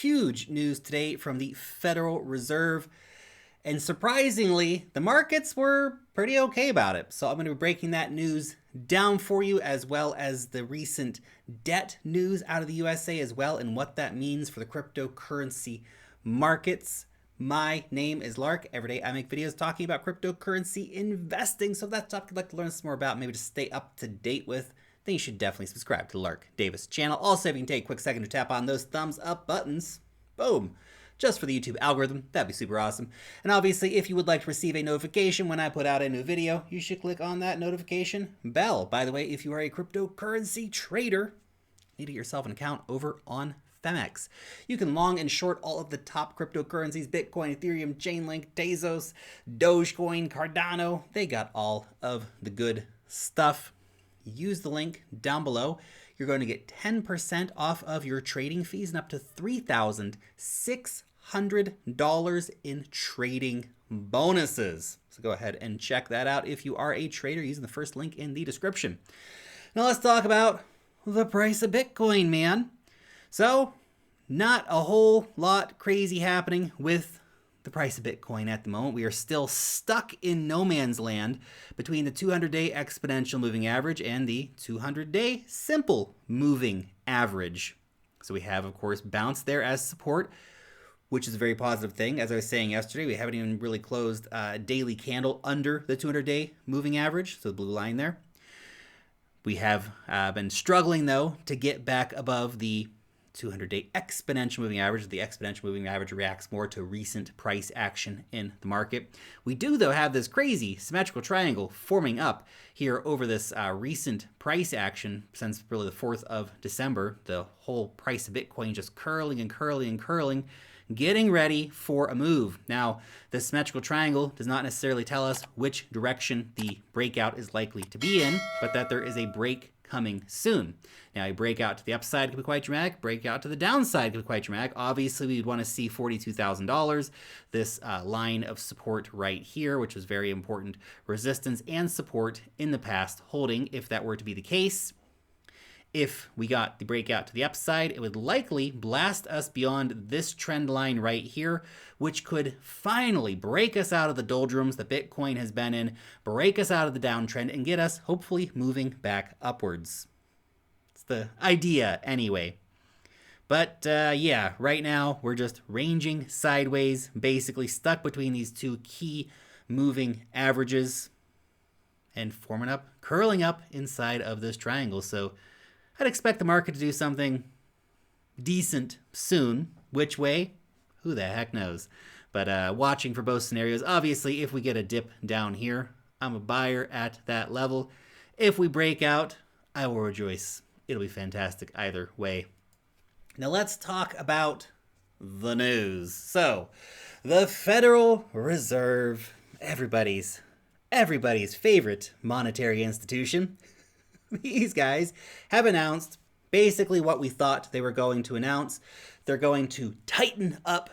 huge news today from the Federal Reserve. And surprisingly, the markets were pretty okay about it. So I'm going to be breaking that news down for you, as well as the recent debt news out of the USA as well, and what that means for the cryptocurrency markets. My name is Lark. Every day I make videos talking about cryptocurrency investing. So if that's topic you'd like to learn some more about, maybe just stay up to date with, then you should definitely subscribe to the Lark Davis channel. Also, if you can take a quick second to tap on those thumbs up buttons, boom, just for the YouTube algorithm, that'd be super awesome. And obviously, if you would like to receive a notification when I put out a new video, you should click on that notification bell. By the way, if you are a cryptocurrency trader, you need to get yourself an account over on Femex. You can long and short all of the top cryptocurrencies: Bitcoin, Ethereum, Chainlink, Tezos, Dogecoin, Cardano. They got all of the good stuff. Use the link down below. You're going to get 10% off of your trading fees and up to $3,600 in trading bonuses. So go ahead and check that out if you are a trader using the first link in the description. Now let's talk about the price of Bitcoin, man. So not a whole lot crazy happening with the price of Bitcoin at the moment. We are still stuck in no man's land between the 200-day exponential moving average and the 200-day simple moving average. So we have, of course, bounced there as support, which is a very positive thing. As I was saying yesterday, we haven't even really closed a daily candle under the 200-day moving average, so the blue line there. We have been struggling, though, to get back above the 200-day exponential moving average. The exponential moving average reacts more to recent price action in the market. We do, though, have this crazy symmetrical triangle forming up here over this recent price action since really the 4th of December. The whole price of Bitcoin just curling and curling and curling, getting ready for a move. Now, the symmetrical triangle does not necessarily tell us which direction the breakout is likely to be in, but that there is a break coming soon. Now, a breakout to the upside could be quite dramatic. Breakout to the downside could be quite dramatic. Obviously, we'd want to see $42,000, this line of support right here, which was very important resistance and support in the past holding. If that were to be the case, if we got the breakout to the upside, it would likely blast us beyond this trend line right here, which could finally break us out of the doldrums that Bitcoin has been in, break us out of the downtrend, and get us hopefully moving back upwards. It's the idea anyway. But yeah, right now we're just ranging sideways, basically stuck between these two key moving averages and forming up, curling up inside of this triangle. So I'd expect the market to do something decent soon. Which way? Who the heck knows? But watching for both scenarios. Obviously, if we get a dip down here, I'm a buyer at that level. If we break out, I will rejoice. It'll be fantastic either way. Now let's talk about the news. So, the Federal Reserve, everybody's favorite monetary institution, these guys have announced basically what we thought they were going to announce. They're going to tighten up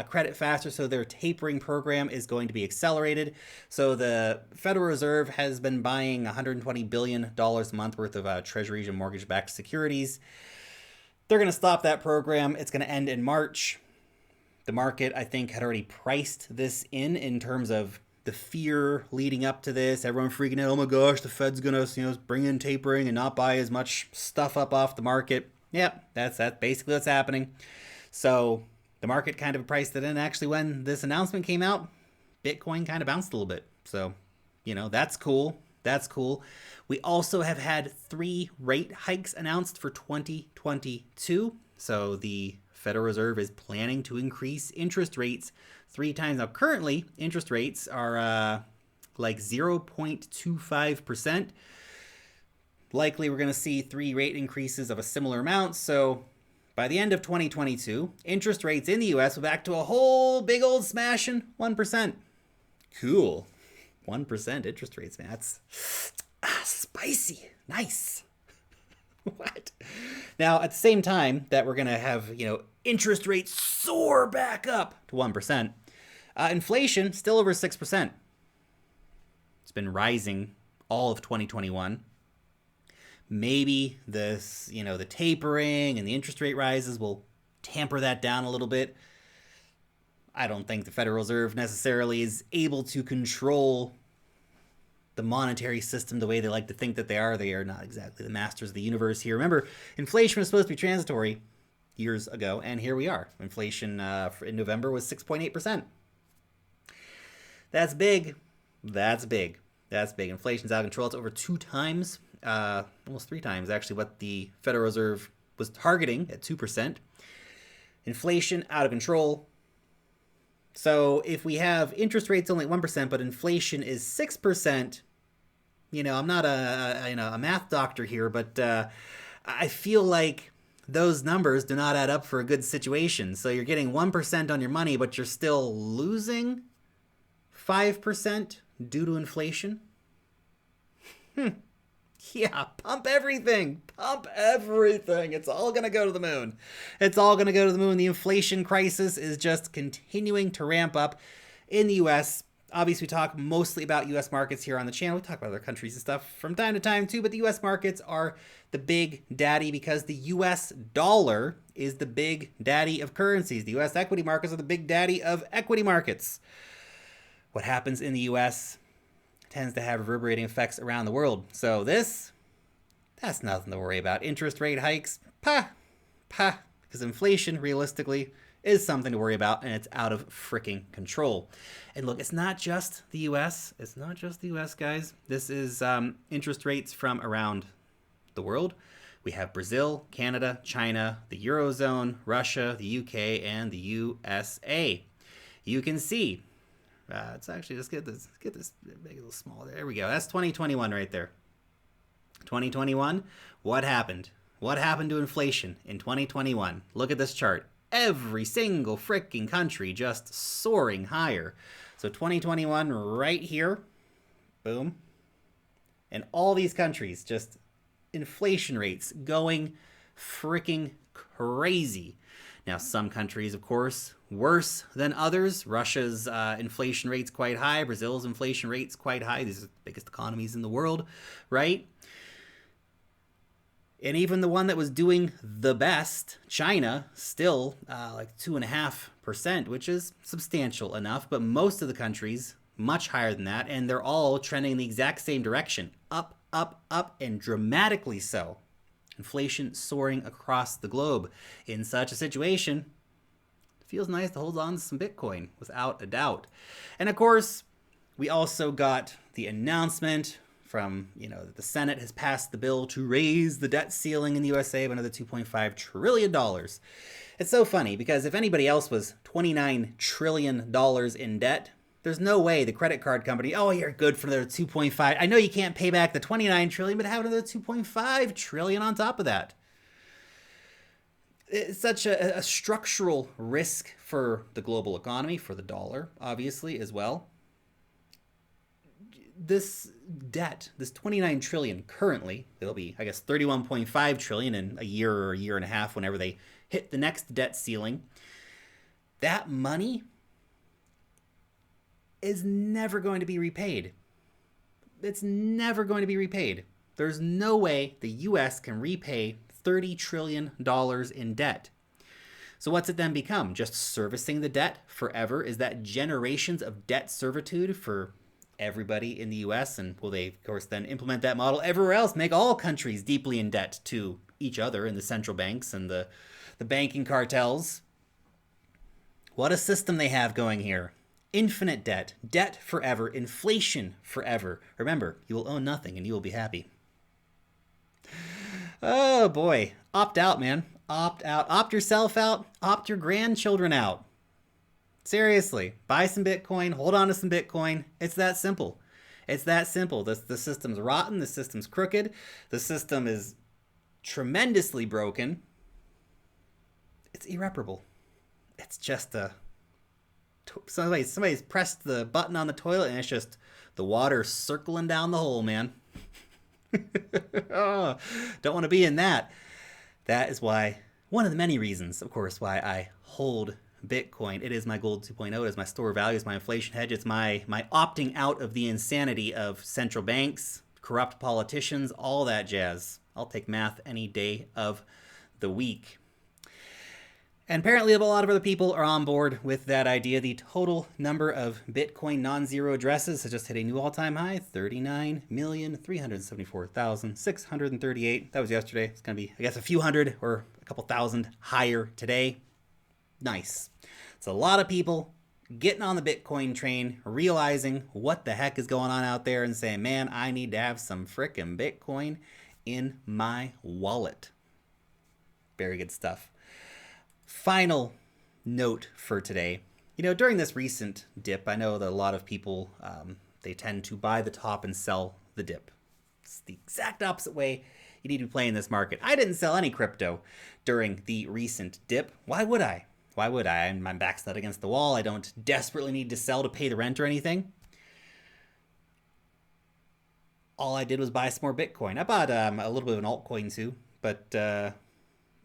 credit faster, so their tapering program is going to be accelerated. So the Federal Reserve has been buying $120 billion a month worth of treasuries and mortgage-backed securities. They're going to stop that program. It's going to end in March. The market, I think, had already priced this in terms of the fear leading up to this. Everyone freaking out, oh my gosh, the Fed's gonna, bring in tapering and not buy as much stuff up off the market. Yep, that's basically what's happening. So the market kind of priced it in. Actually, when this announcement came out, Bitcoin kind of bounced a little bit. So, that's cool. That's cool. We also have had 3 rate hikes announced for 2022. So the Federal Reserve is planning to increase interest rates 3 times. Now, currently, interest rates are like 0.25%. Likely, we're going to see 3 rate increases of a similar amount. So by the end of 2022, interest rates in the U.S. will back to a whole big old smashing 1%. Cool. 1% interest rates, man. That's spicy. Nice. What? Now, at the same time that we're going to have, interest rates soar back up to 1%, inflation still over 6%. It's been rising all of 2021. Maybe this, the tapering and the interest rate rises will tamper that down a little bit. I don't think the Federal Reserve necessarily is able to control the monetary system the way they like to think that they are. They are not exactly the masters of the universe here. Remember, inflation was supposed to be transitory years ago, and here we are. Inflation in November was 6.8%. That's big. That's big. That's big. Inflation's out of control. It's over 2 times, almost 3 times actually, what the Federal Reserve was targeting at 2%. Inflation out of control. So if we have interest rates only at 1%, but inflation is 6%, I'm not a math doctor here, but I feel like those numbers do not add up for a good situation. So you're getting 1% on your money, but you're still losing 5% due to inflation. Yeah, pump everything. Pump everything. It's all going to go to the moon. It's all going to go to the moon. The inflation crisis is just continuing to ramp up in the U.S. Obviously, we talk mostly about U.S. markets here on the channel. We talk about other countries and stuff from time to time too, but the U.S. markets are the big daddy because the U.S. dollar is the big daddy of currencies. The U.S. equity markets are the big daddy of equity markets. What happens in the U.S. tends to have reverberating effects around the world. So that's nothing to worry about. Interest rate hikes, because inflation, realistically, is something to worry about, and it's out of freaking control. And look, it's not just the U.S. It's not just the U.S., guys. This is interest rates from around the world. We have Brazil, Canada, China, the Eurozone, Russia, the UK, and the USA. You can see it's actually, let's get this make it a little smaller. There we go. That's 2021 right there. 2021. What happened? What happened to inflation in 2021? Look at this chart. Every single freaking country just soaring higher. So 2021 right here. Boom. And all these countries just inflation rates going freaking crazy. Now, some countries, of course, worse than others. Russia's inflation rate's quite high. Brazil's inflation rate's quite high. These are the biggest economies in the world, right? And even the one that was doing the best, China, still like 2.5%, which is substantial enough. But most of the countries, much higher than that. And they're all trending in the exact same direction. Up, up, up, and dramatically so. Inflation soaring across the globe. In such a situation, it feels nice to hold on to some Bitcoin, without a doubt. And of course, we also got the announcement from, that the Senate has passed the bill to raise the debt ceiling in the USA by another $2.5 trillion. It's so funny because if anybody else was $29 trillion in debt, there's no way the credit card company, oh, you're good for another 2.5. I know you can't pay back the 29 trillion, but have another 2.5 trillion on top of that. It's such a structural risk for the global economy, for the dollar, obviously, as well. This debt, this 29 trillion currently, it'll be, I guess, 31.5 trillion in a year or a year and a half whenever they hit the next debt ceiling. That money is never going to be repaid. It's never going to be repaid. There's no way the U.S. can repay $30 trillion in debt. So what's it then become? Just servicing the debt forever? Is that generations of debt servitude for everybody in the U.S.? And will they, of course, then implement that model everywhere else, make all countries deeply in debt to each other and the central banks and the banking cartels? What a system they have going here. Infinite debt, debt forever, inflation forever. Remember, you will own nothing and you will be happy. Oh boy, opt out, man. Opt out. Opt yourself out. Opt your grandchildren out. Seriously, buy some Bitcoin, hold on to some Bitcoin. It's that simple. It's that simple. The system's rotten, the system's crooked, the system is tremendously broken. It's irreparable. It's just somebody's pressed the button on the toilet and it's just the water circling down the hole, man. Oh, don't want to be in that. That is why, one of the many reasons, of course, why I hold Bitcoin. It is my gold 2.0. It is my store of value. It's my inflation hedge. It's my opting out of the insanity of central banks, corrupt politicians, all that jazz. I'll take math any day of the week. And apparently a lot of other people are on board with that idea. The total number of Bitcoin non-zero addresses has just hit a new all-time high, 39,374,638. That was yesterday. It's going to be, I guess, a few hundred or a couple thousand higher today. Nice. It's a lot of people getting on the Bitcoin train, realizing what the heck is going on out there and saying, man, I need to have some frickin' Bitcoin in my wallet. Very good stuff. Final note for today. You know, during this recent dip, I know that a lot of people, they tend to buy the top and sell the dip. It's the exact opposite way you need to be playing this market. I didn't sell any crypto during the recent dip. Why would I? Why would I? My back's not against the wall. I don't desperately need to sell to pay the rent or anything. All I did was buy some more Bitcoin. I bought a little bit of an altcoin too, but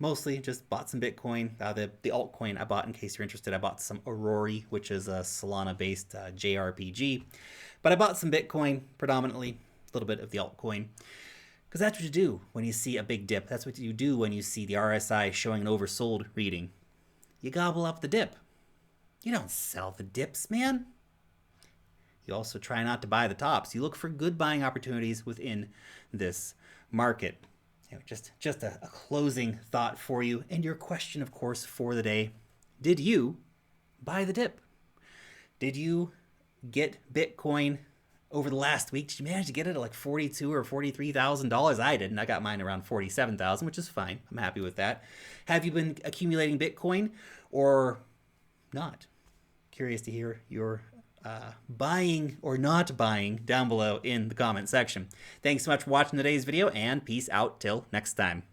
mostly just bought some Bitcoin. The altcoin I bought, in case you're interested, I bought some Aurori, which is a Solana-based JRPG. But I bought some Bitcoin predominantly, a little bit of the altcoin. Because that's what you do when you see a big dip. That's what you do when you see the RSI showing an oversold reading. You gobble up the dip. You don't sell the dips, man. You also try not to buy the tops. You look for good buying opportunities within this market. You know, just a closing thought for you, and your question, of course, for the day. Did you buy the dip? Did you get Bitcoin over the last week? Did you manage to get it at like $42,000 or $43,000? I didn't. I got mine around $47,000, which is fine. I'm happy with that. Have you been accumulating Bitcoin or not? Curious to hear your buying or not buying down below in the comment section. Thanks so much for watching today's video, and peace out till next time.